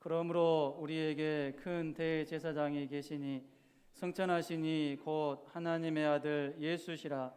그러므로 우리에게 큰 대제사장이 계시니 성천하시니 곧 하나님의 아들 예수시라.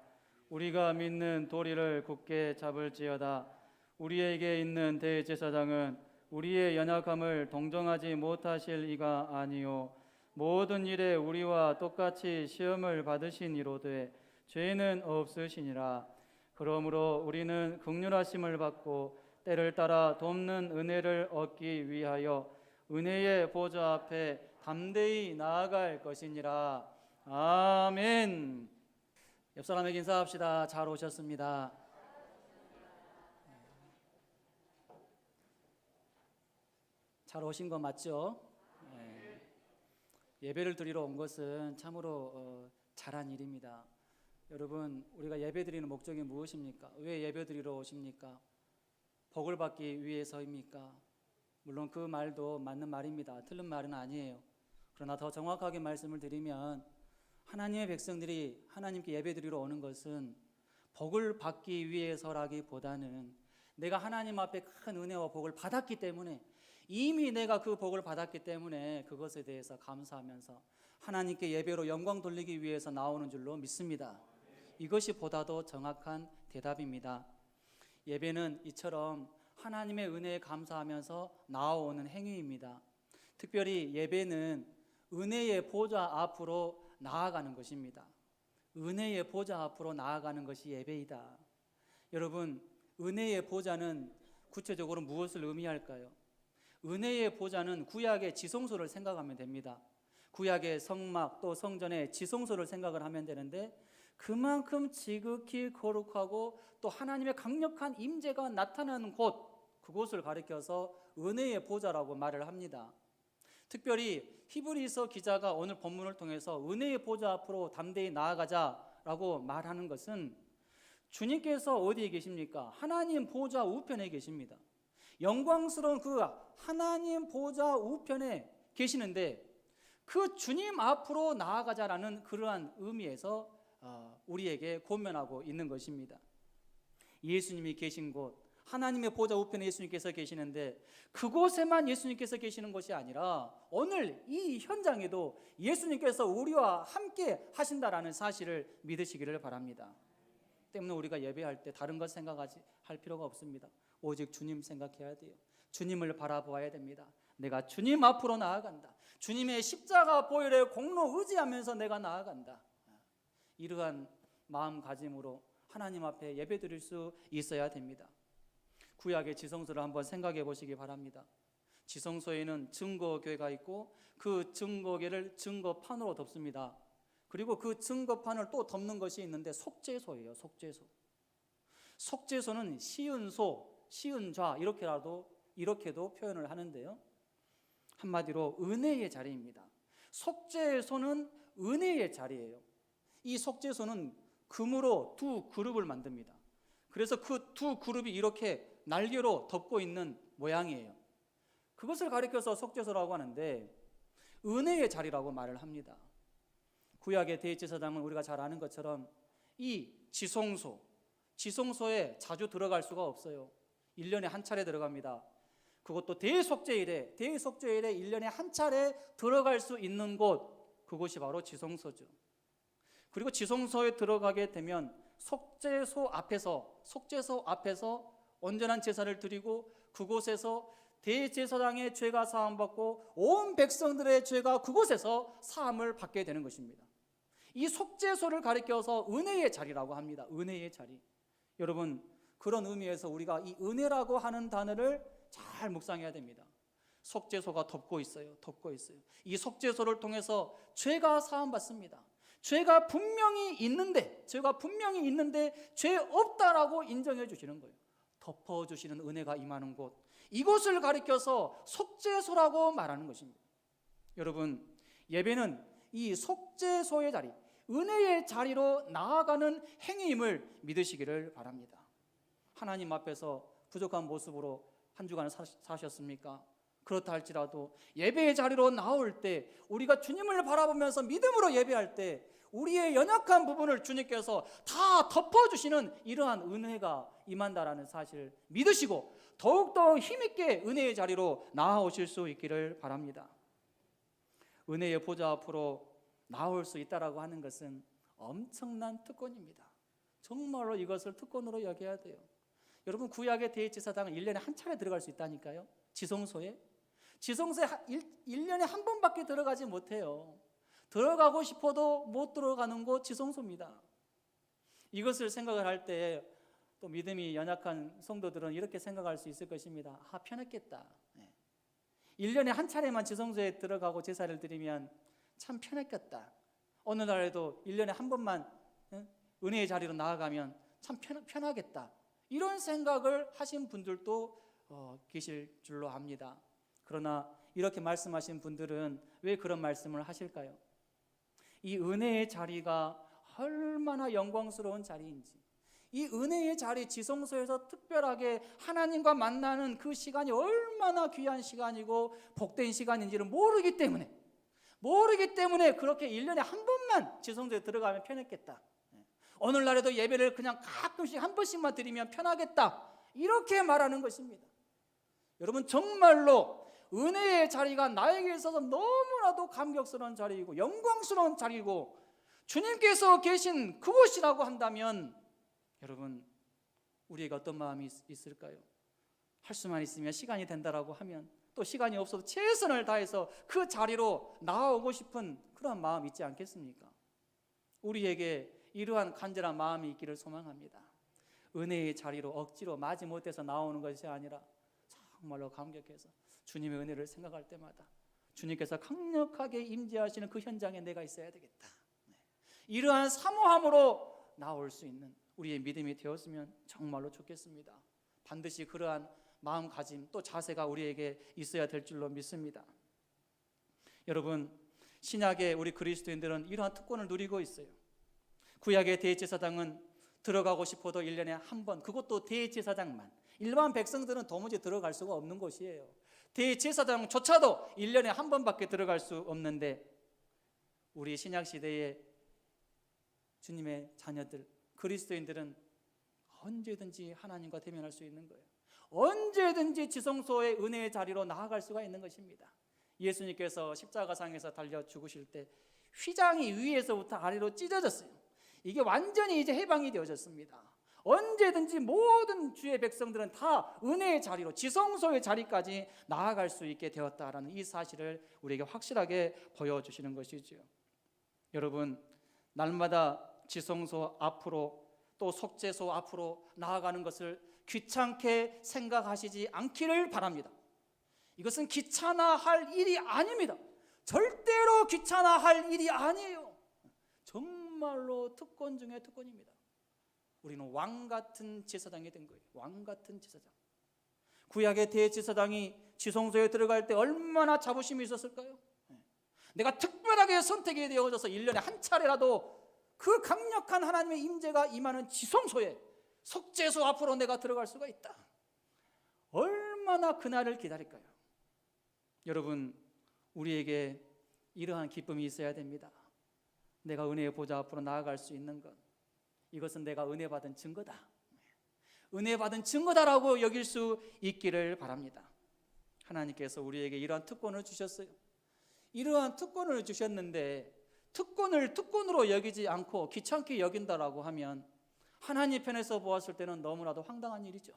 우리가 믿는 도리를 굳게 잡을지어다. 우리에게 있는 대제사장은 우리의 연약함을 동정하지 못하실 이가 아니요 모든 일에 우리와 똑같이 시험을 받으신 이로되 죄는 없으시니라. 그러므로 우리는 긍휼하심을 받고 때를 따라 돕는 은혜를 얻기 위하여 은혜의 보좌 앞에 담대히 나아갈 것이니라. 아멘. 옆 사람에게 인사합시다. 잘 오셨습니다. 잘 오신 거 맞죠? 예배를 드리러 온 것은 참으로 잘한 일입니다. 여러분, 우리가 예배 드리는 목적이 무엇입니까? 왜 예배 드리러 오십니까? 복을 받기 위해서입니까? 물론 그 말도 맞는 말입니다. 틀린 말은 아니에요. 그러나 더 정확하게 말씀을 드리면 하나님의 백성들이 하나님께 예배 드리러 오는 것은 복을 받기 위해서라기보다는 내가 하나님 앞에 큰 은혜와 복을 받았기 때문에, 이미 내가 그 복을 받았기 때문에 그것에 대해서 감사하면서 하나님께 예배로 영광 돌리기 위해서 나오는 줄로 믿습니다. 이것이 보다도 정확한 대답입니다. 예배는 이처럼 하나님의 은혜에 감사하면서 나아오는 행위입니다. 특별히 예배는 은혜의 보좌 앞으로 나아가는 것입니다. 은혜의 보좌 앞으로 나아가는 것이 예배이다. 여러분, 은혜의 보좌는 구체적으로 무엇을 의미할까요? 은혜의 보좌는 구약의 지성소를 생각하면 됩니다. 구약의 성막 또 성전의 지성소를 생각을 하면 되는데, 그만큼 지극히 거룩하고 또 하나님의 강력한 임재가 나타나는 곳, 그곳을 가리켜서 은혜의 보좌라고 말을 합니다. 특별히 히브리서 기자가 오늘 본문을 통해서 은혜의 보좌 앞으로 담대히 나아가자라고 말하는 것은 주님께서 어디에 계십니까? 하나님 보좌 우편에 계십니다. 영광스러운 그 하나님 보좌 우편에 계시는데 그 주님 앞으로 나아가자라는 그러한 의미에서 우리에게 권면하고 있는 것입니다. 예수님이 계신 곳, 하나님의 보좌 우편에 예수님께서 계시는데 그곳에만 예수님께서 계시는 것이 아니라 오늘 이 현장에도 예수님께서 우리와 함께 하신다라는 사실을 믿으시기를 바랍니다. 때문에 우리가 예배할 때 다른 것 생각하지 할 필요가 없습니다. 오직 주님 생각해야 돼요. 주님을 바라보아야 됩니다. 내가 주님 앞으로 나아간다. 주님의 십자가 보혈의 공로 의지하면서 내가 나아간다. 이러한 마음가짐으로 하나님 앞에 예배 드릴 수 있어야 됩니다. 구약의 지성소를 한번 생각해 보시기 바랍니다. 지성소에는 증거궤가 있고 그 증거궤를 증거판으로 덮습니다. 그리고 그 증거판을 또 덮는 것이 있는데 속죄소예요. 속죄소. 속죄소는 시은소, 시은좌 이렇게도 표현을 하는데요. 한마디로 은혜의 자리입니다. 속죄소는 은혜의 자리예요. 이 속죄소는 금으로 두 그룹을 만듭니다. 그래서 그 두 그룹이 이렇게 날개로 덮고 있는 모양이에요. 그것을 가리켜서 속죄소라고 하는데 은혜의 자리라고 말을 합니다. 구약의 대제사장은 우리가 잘 아는 것처럼 이 지성소에 자주 들어갈 수가 없어요. 1년에 한 차례 들어갑니다. 그것도 대속죄일에 1년에 한 차례 들어갈 수 있는 곳, 그곳이 바로 지성소죠. 그리고 지성소에 들어가게 되면 속죄소 앞에서 온전한 제사를 드리고 그곳에서 대제사장의 죄가 사함받고 온 백성들의 죄가 그곳에서 사함을 받게 되는 것입니다. 이 속죄소를 가리켜서 은혜의 자리라고 합니다. 은혜의 자리. 여러분, 그런 의미에서 우리가 이 은혜라고 하는 단어를 잘 묵상해야 됩니다. 속죄소가 덮고 있어요. 이 속죄소를 통해서 죄가 사함받습니다. 죄가 분명히 있는데 죄 없다라고 인정해 주시는 거예요. 덮어주시는 은혜가 임하는 곳, 이곳을 가리켜서 속죄소라고 말하는 것입니다. 여러분, 예배는 이 속죄소의 자리, 은혜의 자리로 나아가는 행위임을 믿으시기를 바랍니다. 하나님 앞에서 부족한 모습으로 한 주간을 사셨습니까? 그렇다 할지라도 예배의 자리로 나올 때, 우리가 주님을 바라보면서 믿음으로 예배할 때 우리의 연약한 부분을 주님께서 다 덮어주시는 이러한 은혜가 임한다라는 사실을 믿으시고 더욱더 힘있게 은혜의 자리로 나아오실 수 있기를 바랍니다. 은혜의 보좌 앞으로 나올 수 있다라고 하는 것은 엄청난 특권입니다. 정말로 이것을 특권으로 여겨야 돼요. 여러분, 구약의 대제사장은 1년에 한 차례 들어갈 수 있다니까요. 지성소에 1년에 한 번밖에 들어가지 못해요. 들어가고 싶어도 못 들어가는 곳 지성소입니다. 이것을 생각을 할 때 또 믿음이 연약한 성도들은 이렇게 생각할 수 있을 것입니다. 편했겠다. 1년에 한 차례만 지성소에 들어가고 제사를 드리면 참 편했겠다. 어느 날에도 1년에 한 번만 은혜의 자리로 나아가면 참 편하겠다. 이런 생각을 하신 분들도 계실 줄로 압니다. 그러나 이렇게 말씀하신 분들은 왜 그런 말씀을 하실까요? 이 은혜의 자리가 얼마나 영광스러운 자리인지, 이 은혜의 자리 지성소에서 특별하게 하나님과 만나는 그 시간이 얼마나 귀한 시간이고 복된 시간인지를 모르기 때문에 그렇게 1년에 한 번만 지성소에 들어가면 편했겠다. 오늘날에도 예배를 그냥 가끔씩 한 번씩만 드리면 편하겠다. 이렇게 말하는 것입니다. 여러분, 정말로 은혜의 자리가 나에게 있어서 너무나도 감격스러운 자리이고 영광스러운 자리이고 주님께서 계신 그곳이라고 한다면 여러분, 우리에게 어떤 마음이 있을까요? 할 수만 있으면, 시간이 된다라고 하면, 또 시간이 없어도 최선을 다해서 그 자리로 나아오고 싶은 그런 마음이 있지 않겠습니까? 우리에게 이러한 간절한 마음이 있기를 소망합니다. 은혜의 자리로 억지로 마지못해서 나오는 것이 아니라 정말로 감격해서 주님의 은혜를 생각할 때마다 주님께서 강력하게 임재하시는 그 현장에 내가 있어야 되겠다. 이러한 사모함으로 나올 수 있는 우리의 믿음이 되었으면 정말로 좋겠습니다. 반드시 그러한 마음가짐 또 자세가 우리에게 있어야 될 줄로 믿습니다. 여러분, 신약의 우리 그리스도인들은 이러한 특권을 누리고 있어요. 구약의 대제사장은 들어가고 싶어도 1년에 한 번, 그것도 대제사장만, 일반 백성들은 도무지 들어갈 수가 없는 곳이에요. 대제사장조차도 1년에 한 번밖에 들어갈 수 없는데 우리 신약시대의 주님의 자녀들, 그리스도인들은 언제든지 하나님과 대면할 수 있는 거예요. 언제든지 지성소의 은혜의 자리로 나아갈 수가 있는 것입니다. 예수님께서 십자가상에서 달려 죽으실 때 휘장이 위에서부터 아래로 찢어졌어요. 이게 완전히 이제 해방이 되어졌습니다. 언제든지 모든 주의 백성들은 다 은혜의 자리로 지성소의 자리까지 나아갈 수 있게 되었다라는 이 사실을 우리에게 확실하게 보여주시는 것이죠. 여러분, 날마다 지성소 앞으로 또 속죄소 앞으로 나아가는 것을 귀찮게 생각하시지 않기를 바랍니다. 이것은 귀찮아할 일이 아닙니다. 절대로 귀찮아할 일이 아니에요. 정말로 특권 중에 특권입니다. 우리는 왕같은 제사장이 된 거예요. 왕같은 제사장. 구약의 대제사장이 지성소에 들어갈 때 얼마나 자부심이 있었을까요? 내가 특별하게 선택이 되어져서 1년에 한 차례라도 그 강력한 하나님의 임재가 임하는 지성소에 속죄소 앞으로 내가 들어갈 수가 있다. 얼마나 그날을 기다릴까요? 여러분, 우리에게 이러한 기쁨이 있어야 됩니다. 내가 은혜의 보좌 앞으로 나아갈 수 있는 것, 이것은 내가 은혜 받은 증거다. 은혜 받은 증거다라고 여길 수 있기를 바랍니다. 하나님께서 우리에게 이러한 특권을 주셨어요. 이러한 특권을 주셨는데 특권을 특권으로 여기지 않고 귀찮게 여긴다라고 하면 하나님 편에서 보았을 때는 너무나도 황당한 일이죠.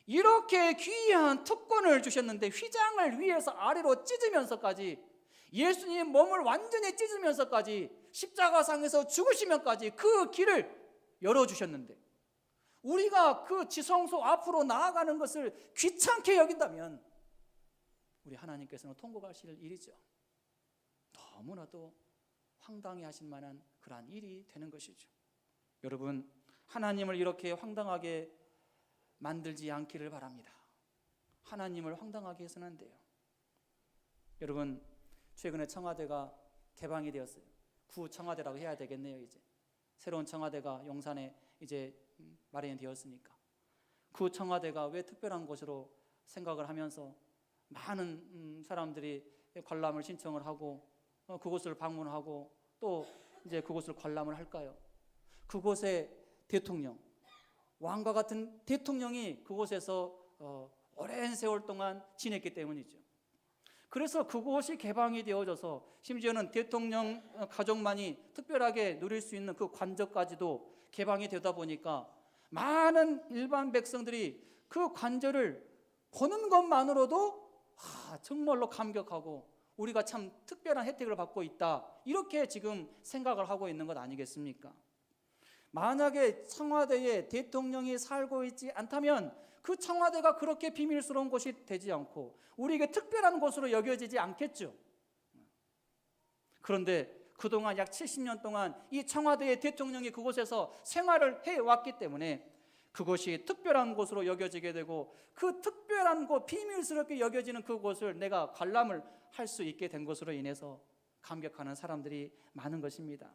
이렇게 귀한 특권을 주셨는데 휘장을 위에서 아래로 찢으면서까지, 예수님 몸을 완전히 찢으면서까지, 십자가상에서 죽으시면까지 그 길을 열어주셨는데 우리가 그 지성소 앞으로 나아가는 것을 귀찮게 여긴다면 우리 하나님께서는 통곡하실 일이죠. 너무나도 황당해 하실 만한 그러한 일이 되는 것이죠. 여러분, 하나님을 이렇게 황당하게 만들지 않기를 바랍니다. 하나님을 황당하게 해서는 안 돼요. 여러분, 최근에 청와대가 개방이 되었어요. 구청와대라고 해야 되겠네요. 이제 새로운 청와대가 용산에 이제 마련이 되었으니까 구청와대가 왜 특별한 곳으로 생각을 하면서 많은 사람들이 관람을 신청을 하고 그곳을 방문하고 또 이제 그곳을 관람을 할까요? 그곳의 대통령, 왕과 같은 대통령이 그곳에서 오랜 세월 동안 지냈기 때문이죠. 그래서 그곳이 개방이 되어져서 심지어는 대통령 가족만이 특별하게 누릴 수 있는 그 관저까지도 개방이 되다 보니까 많은 일반 백성들이 그 관저를 보는 것만으로도 정말로 감격하고 우리가 참 특별한 혜택을 받고 있다, 이렇게 지금 생각을 하고 있는 것 아니겠습니까? 만약에 청와대에 대통령이 살고 있지 않다면 그 청와대가 그렇게 비밀스러운 곳이 되지 않고 우리에게 특별한 곳으로 여겨지지 않겠죠. 그런데 그동안 약 70년 동안 이 청와대의 대통령이 그곳에서 생활을 해왔기 때문에 그것이 특별한 곳으로 여겨지게 되고 그 특별한 곳, 비밀스럽게 여겨지는 그곳을 내가 관람을 할 수 있게 된 것으로 인해서 감격하는 사람들이 많은 것입니다.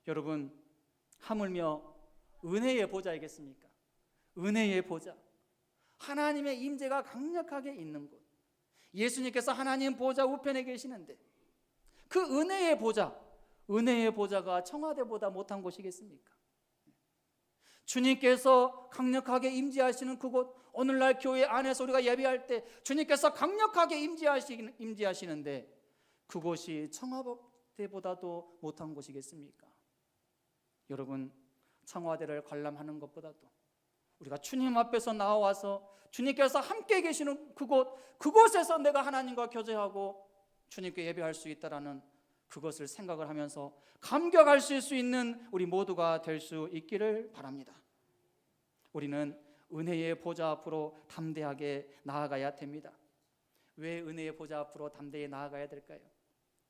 여러분, 하물며 은혜의 보좌이겠습니까? 은혜의 보좌, 하나님의 임재가 강력하게 있는 곳, 예수님께서 하나님 보좌 우편에 계시는데 그 은혜의 보좌, 은혜의 보좌가 청와대보다 못한 곳이겠습니까? 주님께서 강력하게 임재하시는 그곳, 오늘날 교회 안에서 우리가 예배할 때 주님께서 강력하게 임재하시는데 그곳이 청와대보다도 못한 곳이겠습니까? 여러분, 청와대를 관람하는 것보다도 우리가 주님 앞에서 나와서 주님께서 함께 계시는 그곳에서 내가 하나님과 교제하고 주님께 예배할 수 있다라는 그것을 생각을 하면서 감격할 수 있는 우리 모두가 될 수 있기를 바랍니다. 우리는 은혜의 보좌 앞으로 담대하게 나아가야 됩니다. 왜 은혜의 보좌 앞으로 담대히 나아가야 될까요?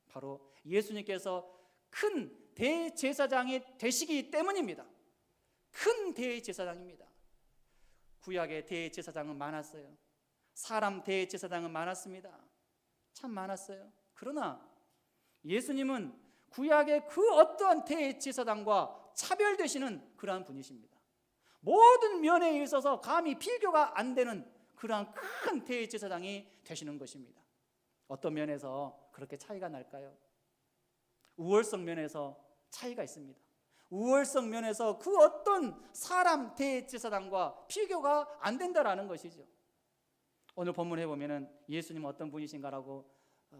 바로 예수님께서 큰 대제사장이 되시기 때문입니다. 큰 대제사장입니다. 구약의 대제사장은 많았어요. 사람 대제사장은 많았습니다. 참 많았어요. 그러나 예수님은 구약의 그 어떠한 대제사장과 차별되시는 그러한 분이십니다. 모든 면에 있어서 감히 비교가 안 되는 그러한 큰 대제사장이 되시는 것입니다. 어떤 면에서 그렇게 차이가 날까요? 우월성 면에서 차이가 있습니다. 우월성 면에서 그 어떤 사람 대제사장과 비교가 안 된다라는 것이죠. 오늘 본문에 보면은 예수님은 어떤 분이신가라고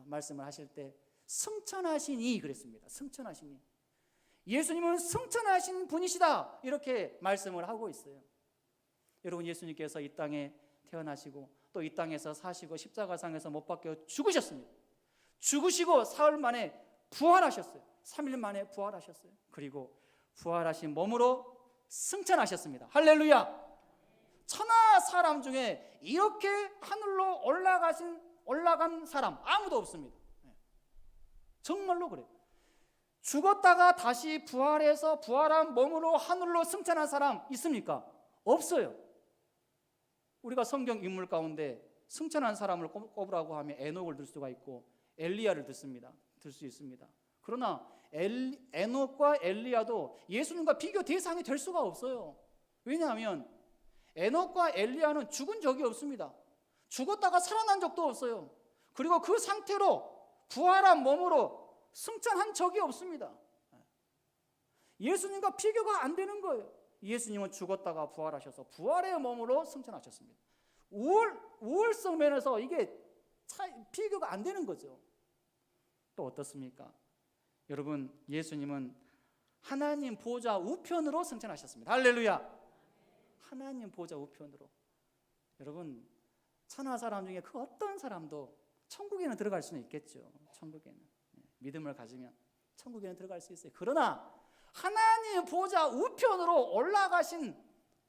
말씀을 하실 때 승천하시니 그랬습니다. 승천하시니, 예수님은 승천하신 분이시다, 이렇게 말씀을 하고 있어요. 여러분, 예수님께서 이 땅에 태어나시고 또 이 땅에서 사시고 십자가상에서 못 박혀 죽으셨습니다. 죽으시고 사흘 만에 부활하셨어요. 3일 만에 부활하셨어요. 그리고 부활하신 몸으로 승천하셨습니다. 할렐루야. 천하 사람 중에 이렇게 하늘로 올라간 사람 아무도 없습니다. 정말로 그래요. 죽었다가 다시 부활해서 부활한 몸으로 하늘로 승천한 사람 있습니까? 없어요. 우리가 성경 인물 가운데 승천한 사람을 꼽으라고 하면 에녹을 들 수가 있고 엘리야를 들 수 있습니다. 그러나 에녹과 엘리야도 예수님과 비교 대상이 될 수가 없어요. 왜냐하면 에녹과 엘리야는 죽은 적이 없습니다. 죽었다가 살아난 적도 없어요. 그리고 그 상태로 부활한 몸으로 승천한 적이 없습니다. 예수님과 비교가 안 되는 거예요. 예수님은 죽었다가 부활하셔서 부활의 몸으로 승천하셨습니다. 우월성 면에서 이게 비교가 안 되는 거죠. 또 어떻습니까? 여러분, 예수님은 하나님 보좌 우편으로 승천하셨습니다. 할렐루야. 하나님 보좌 우편으로. 여러분, 천하 사람 중에 그 어떤 사람도 천국에는 들어갈 수는 있겠죠. 천국에는 믿음을 가지면 천국에는 들어갈 수 있어요. 그러나 하나님 보좌 우편으로 올라가신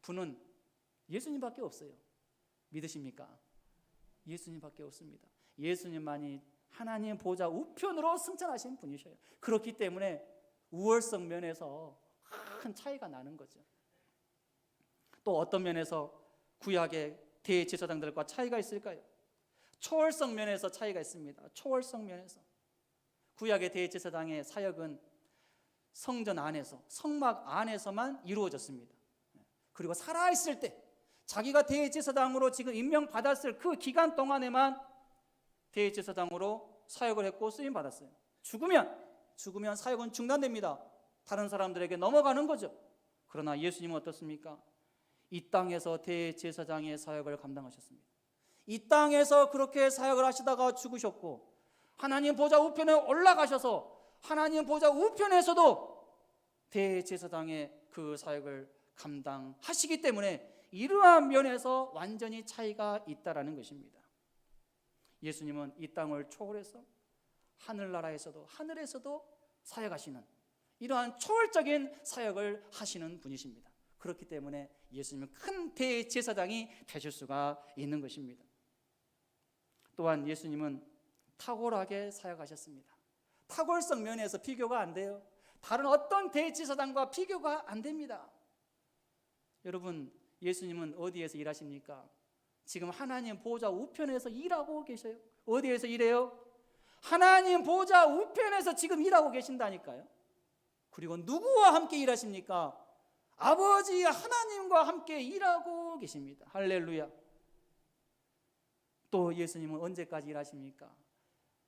분은 예수님밖에 없어요. 믿으십니까? 예수님밖에 없습니다. 예수님만이 하나님 보좌 우편으로 승천하신 분이셔요. 그렇기 때문에 우월성 면에서 큰 차이가 나는 거죠. 또 어떤 면에서 구약의 대제사장들과 차이가 있을까요? 초월성 면에서 차이가 있습니다. 초월성 면에서 구약의 대제사장의 사역은 성전 안에서, 성막 안에서만 이루어졌습니다. 그리고 살아있을 때 자기가 대제사장으로 지금 임명받았을 그 기간 동안에만 대제사장으로 사역을 했고 쓰임받았어요. 죽으면 죽으면 사역은 중단됩니다. 다른 사람들에게 넘어가는 거죠. 그러나 예수님은 어떻습니까? 이 땅에서 대제사장의 사역을 감당하셨습니다. 이 땅에서 그렇게 사역을 하시다가 죽으셨고, 하나님 보좌 우편에 올라가셔서 하나님 보좌 우편에서도 대제사장의 그 사역을 감당하시기 때문에 이러한 면에서 완전히 차이가 있다라는 것입니다. 예수님은 이 땅을 초월해서 하늘나라에서도 하늘에서도 사역하시는 이러한 초월적인 사역을 하시는 분이십니다. 그렇기 때문에 예수님은 큰 대제사장이 되실 수가 있는 것입니다. 또한 예수님은 탁월하게 사역하셨습니다. 탁월성 면에서 비교가 안 돼요. 다른 어떤 대제사장과 비교가 안 됩니다. 여러분, 예수님은 어디에서 일하십니까? 지금 하나님 보좌 우편에서 일하고 계셔요. 어디에서 일해요? 하나님 보좌 우편에서 지금 일하고 계신다니까요. 그리고 누구와 함께 일하십니까? 아버지 하나님과 함께 일하고 계십니다. 할렐루야. 또 예수님은 언제까지 일하십니까?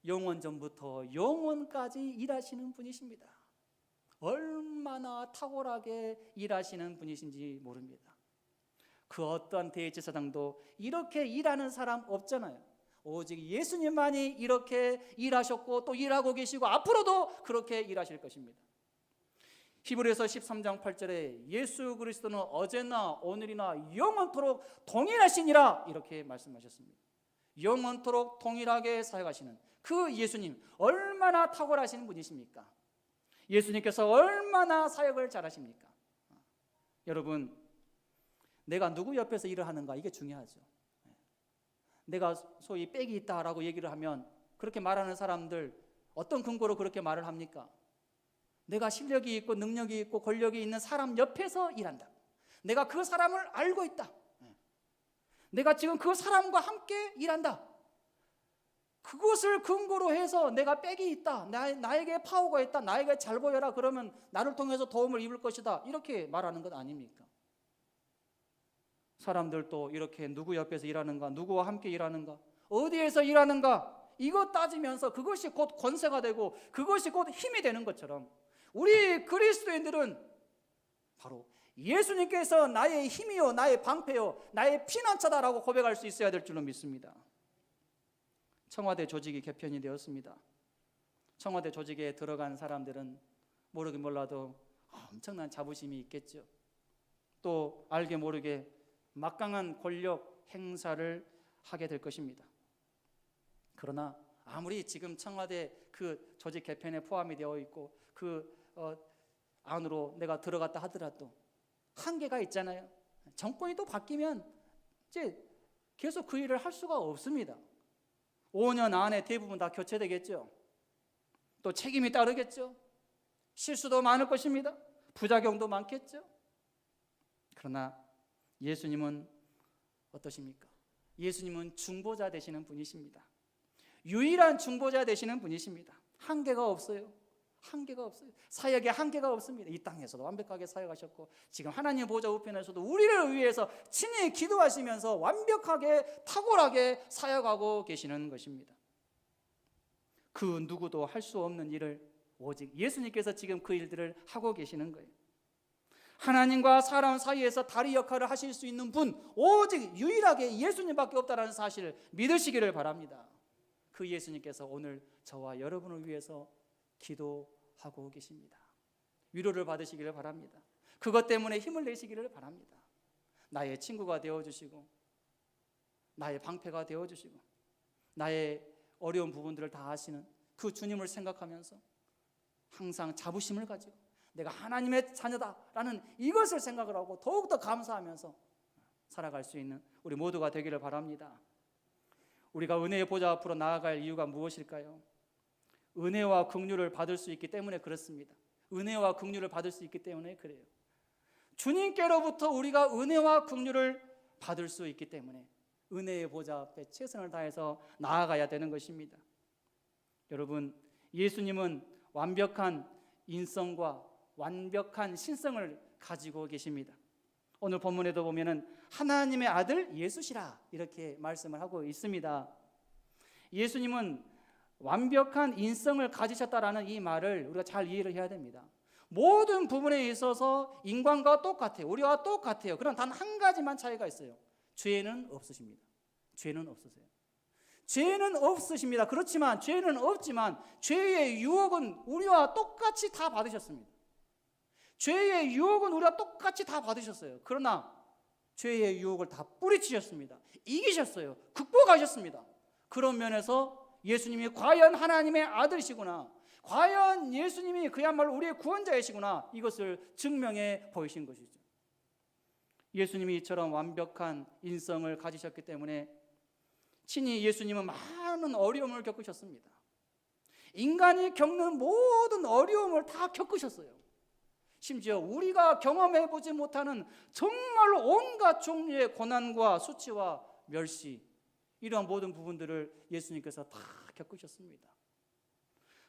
영원 전부터 영원까지 일하시는 분이십니다. 얼마나 탁월하게 일하시는 분이신지 모릅니다. 그 어떠한 대제사장도 이렇게 일하는 사람 없잖아요. 오직 예수님만이 이렇게 일하셨고 또 일하고 계시고 앞으로도 그렇게 일하실 것입니다. 히브리서 13장 8절에 예수 그리스도는 어제나 오늘이나 영원토록 동일하시니라 이렇게 말씀하셨습니다. 영원토록 동일하게 사역하시는 그 예수님, 얼마나 탁월하신 분이십니까? 예수님께서 얼마나 사역을 잘하십니까? 여러분, 내가 누구 옆에서 일을 하는가, 이게 중요하죠. 내가 소위 빽이 있다라고 얘기를 하면 그렇게 말하는 사람들 어떤 근거로 그렇게 말을 합니까? 내가 실력이 있고 능력이 있고 권력이 있는 사람 옆에서 일한다. 내가 그 사람을 알고 있다. 내가 지금 그 사람과 함께 일한다. 그것을 근거로 해서 내가 빽이 있다, 나에게 파워가 있다, 나에게 잘 보여라, 그러면 나를 통해서 도움을 입을 것이다, 이렇게 말하는 것 아닙니까? 사람들도 이렇게 누구 옆에서 일하는가, 누구와 함께 일하는가, 어디에서 일하는가, 이거 따지면서 그것이 곧 권세가 되고 그것이 곧 힘이 되는 것처럼 우리 그리스도인들은 바로 예수님께서 나의 힘이요, 나의 방패요, 나의 피난처다라고 고백할 수 있어야 될 줄로 믿습니다. 청와대 조직이 개편이 되었습니다. 청와대 조직에 들어간 사람들은 모르긴 몰라도 엄청난 자부심이 있겠죠. 또 알게 모르게 막강한 권력 행사를 하게 될 것입니다. 그러나 아무리 지금 청와대 그 조직 개편에 포함이 되어 있고 안으로 내가 들어갔다 하더라도 한계가 있잖아요. 정권이 또 바뀌면 이제 계속 그 일을 할 수가 없습니다. 5년 안에 대부분 다 교체되겠죠. 또 책임이 따르겠죠. 실수도 많을 것입니다. 부작용도 많겠죠. 그러나 예수님은 어떠십니까? 예수님은 중보자 되시는 분이십니다. 유일한 중보자 되시는 분이십니다. 한계가 없어요. 한계가 없어요. 사역에 한계가 없습니다. 이 땅에서도 완벽하게 사역하셨고 지금 하나님 보좌 우편에서도 우리를 위해서 친히 기도하시면서 완벽하게 탁월하게 사역하고 계시는 것입니다. 그 누구도 할 수 없는 일을 오직 예수님께서 지금 그 일들을 하고 계시는 거예요. 하나님과 사람 사이에서 다리 역할을 하실 수 있는 분 오직 유일하게 예수님밖에 없다는 사실을 믿으시기를 바랍니다. 그 예수님께서 오늘 저와 여러분을 위해서 기도하고 계십니다. 위로를 받으시기를 바랍니다. 그것 때문에 힘을 내시기를 바랍니다. 나의 친구가 되어주시고 나의 방패가 되어주시고 나의 어려운 부분들을 다 아시는 그 주님을 생각하면서 항상 자부심을 가지고 내가 하나님의 자녀다라는 이것을 생각을 하고 더욱더 감사하면서 살아갈 수 있는 우리 모두가 되기를 바랍니다. 우리가 은혜의 보좌 앞으로 나아갈 이유가 무엇일까요? 은혜와 긍휼을 받을 수 있기 때문에 그렇습니다. 은혜와 긍휼을 받을 수 있기 때문에 그래요. 주님께로부터 우리가 은혜와 긍휼을 받을 수 있기 때문에 은혜의 보좌 앞에 최선을 다해서 나아가야 되는 것입니다. 여러분, 예수님은 완벽한 인성과 완벽한 신성을 가지고 계십니다. 오늘 본문에도 보면은 하나님의 아들 예수시라 이렇게 말씀을 하고 있습니다. 예수님은 완벽한 인성을 가지셨다라는 이 말을 우리가 잘 이해를 해야 됩니다. 모든 부분에 있어서 인간과 똑같아요. 우리와 똑같아요. 그럼 단 한 가지만 차이가 있어요. 죄는 없으십니다. 죄는 없으세요. 죄는 없으십니다. 그렇지만 죄는 없지만 죄의 유혹은 우리와 똑같이 다 받으셨습니다. 죄의 유혹은 우리와 똑같이 다 받으셨어요. 그러나 죄의 유혹을 다 뿌리치셨습니다. 이기셨어요. 극복하셨습니다. 그런 면에서 예수님이 과연 하나님의 아들이시구나, 과연 예수님이 그야말로 우리의 구원자이시구나, 이것을 증명해 보이신 것이죠. 예수님이 이처럼 완벽한 인성을 가지셨기 때문에 친히 예수님은 많은 어려움을 겪으셨습니다. 인간이 겪는 모든 어려움을 다 겪으셨어요. 심지어 우리가 경험해보지 못하는 정말로 온갖 종류의 고난과 수치와 멸시, 이러한 모든 부분들을 예수님께서 다 겪으셨습니다.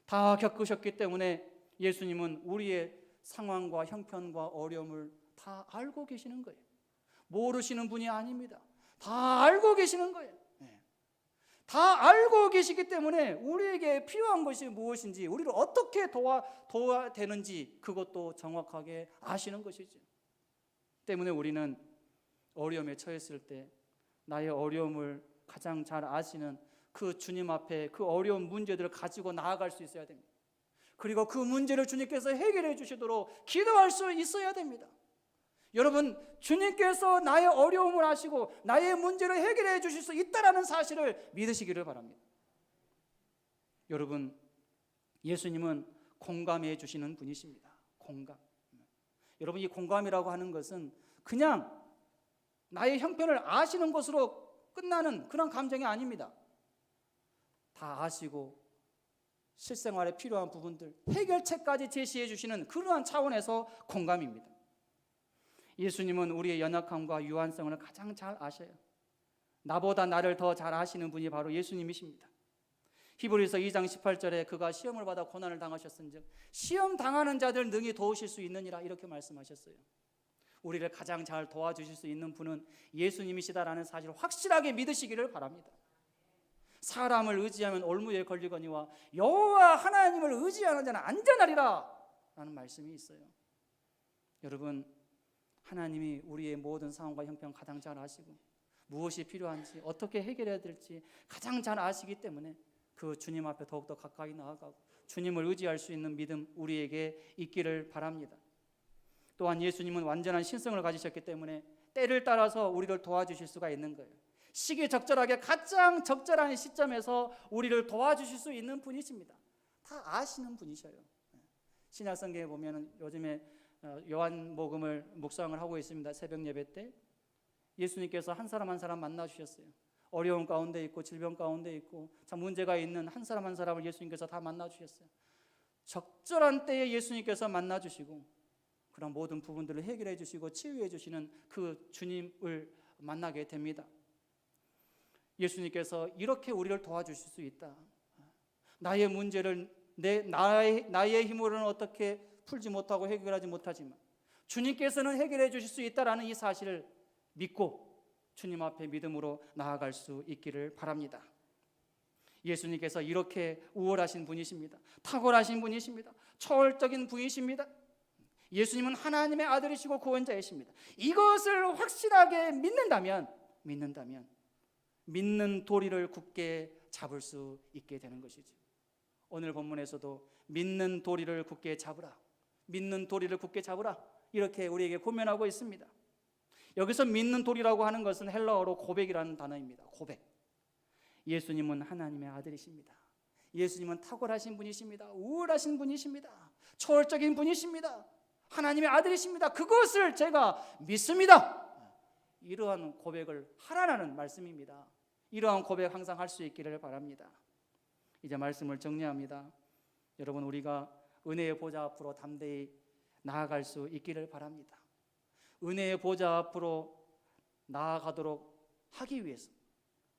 다 겪으셨기 때문에 예수님은 우리의 상황과 형편과 어려움을 다 알고 계시는 거예요. 모르시는 분이 아닙니다. 다 알고 계시는 거예요. 다 알고 계시기 때문에 우리에게 필요한 것이 무엇인지, 우리를 어떻게 도와야 되는지 그것도 정확하게 아시는 것이죠. 때문에 우리는 어려움에 처했을 때 나의 어려움을 가장 잘 아시는 그 주님 앞에 그 어려운 문제들을 가지고 나아갈 수 있어야 됩니다. 그리고 그 문제를 주님께서 해결해 주시도록 기도할 수 있어야 됩니다. 여러분, 주님께서 나의 어려움을 아시고 나의 문제를 해결해 주실 수 있다는 사실을 믿으시기를 바랍니다. 여러분, 예수님은 공감해 주시는 분이십니다. 공감. 여러분, 이 공감이라고 하는 것은 그냥 나의 형편을 아시는 것으로 끝나는 그런 감정이 아닙니다. 다 아시고 실생활에 필요한 부분들, 해결책까지 제시해 주시는 그러한 차원에서 공감입니다. 예수님은 우리의 연약함과 유한성을 가장 잘 아셔요. 나보다 나를 더 잘 아시는 분이 바로 예수님이십니다. 히브리서 2장 18절에 그가 시험을 받아 고난을 당하셨은즉 시험 당하는 자들 능히 도우실 수 있느니라, 이렇게 말씀하셨어요. 우리를 가장 잘 도와주실 수 있는 분은 예수님이시다라는 사실을 확실하게 믿으시기를 바랍니다. 사람을 의지하면 올무에 걸리거니와 여호와 하나님을 의지하는 자는 안전하리라 라는 말씀이 있어요. 여러분, 하나님이 우리의 모든 상황과 형편 가장 잘 아시고 무엇이 필요한지 어떻게 해결해야 될지 가장 잘 아시기 때문에 그 주님 앞에 더욱더 가까이 나아가고 주님을 의지할 수 있는 믿음 우리에게 있기를 바랍니다. 또한 예수님은 완전한 신성을 가지셨기 때문에 때를 따라서 우리를 도와주실 수가 있는 거예요. 시기적절하게 가장 적절한 시점에서 우리를 도와주실 수 있는 분이십니다. 다 아시는 분이셔요. 신약성경에 보면 요즘에 요한복음을 묵상을 하고 있습니다. 새벽 예배 때 예수님께서 한 사람 한 사람 만나주셨어요. 어려운 가운데 있고 질병 가운데 있고 참 문제가 있는 한 사람 한 사람을 예수님께서 다 만나주셨어요. 적절한 때에 예수님께서 만나주시고 그런 모든 부분들을 해결해 주시고 치유해 주시는 그 주님을 만나게 됩니다. 예수님께서 이렇게 우리를 도와주실 수 있다. 나의 문제를 나의 힘으로는 어떻게 풀지 못하고 해결하지 못하지만 주님께서는 해결해 주실 수 있다라는 이 사실을 믿고 주님 앞에 믿음으로 나아갈 수 있기를 바랍니다. 예수님께서 이렇게 우월하신 분이십니다. 탁월하신 분이십니다. 초월적인 분이십니다. 예수님은 하나님의 아들이시고 구원자이십니다. 이것을 확실하게 믿는다면 믿는 도리를 굳게 잡을 수 있게 되는 것이죠. 오늘 본문에서도 믿는 도리를 굳게 잡으라, 믿는 도리를 굳게 잡으라, 이렇게 우리에게 권면하고 있습니다. 여기서 믿는 도리라고 하는 것은 헬라어로 고백이라는 단어입니다. 고백. 예수님은 하나님의 아들이십니다. 예수님은 탁월하신 분이십니다. 우월하신 분이십니다. 초월적인 분이십니다. 하나님의 아들이십니다. 그것을 제가 믿습니다. 이러한 고백을 하라는 말씀입니다. 이러한 고백 항상 할 수 있기를 바랍니다. 이제 말씀을 정리합니다. 여러분, 우리가 은혜의 보좌 앞으로 담대히 나아갈 수 있기를 바랍니다. 은혜의 보좌 앞으로 나아가도록 하기 위해서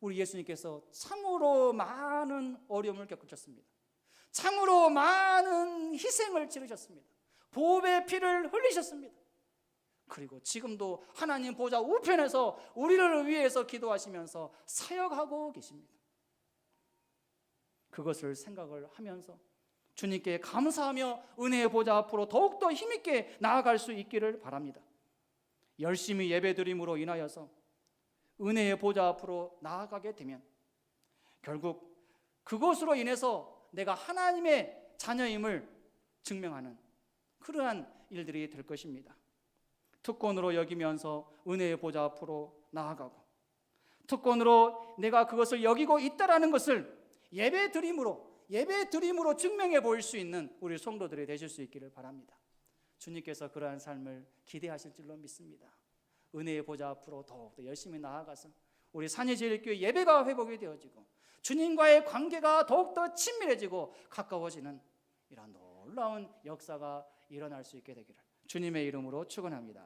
우리 예수님께서 참으로 많은 어려움을 겪으셨습니다. 참으로 많은 희생을 치르셨습니다. 보배의 피를 흘리셨습니다. 그리고 지금도 하나님 보좌 우편에서 우리를 위해서 기도하시면서 사역하고 계십니다. 그것을 생각을 하면서 주님께 감사하며 은혜의 보좌 앞으로 더욱더 힘있게 나아갈 수 있기를 바랍니다. 열심히 예배드림으로 인하여서 은혜의 보좌 앞으로 나아가게 되면 결국 그것으로 인해서 내가 하나님의 자녀임을 증명하는 그러한 일들이 될 것입니다. 특권으로 여기면서 은혜의 보좌 앞으로 나아가고, 특권으로 내가 그것을 여기고 있다라는 것을 예배드림으로 증명해 보일 수 있는 우리 성도들이 되실 수 있기를 바랍니다. 주님께서 그러한 삶을 기대하실 줄로 믿습니다. 은혜의 보좌 앞으로 더욱더 열심히 나아가서 우리 산의제일교회 예배가 회복이 되어지고 주님과의 관계가 더욱더 친밀해지고 가까워지는 이런 놀라운 역사가 일어날 수 있게 되기를 주님의 이름으로 축원합니다.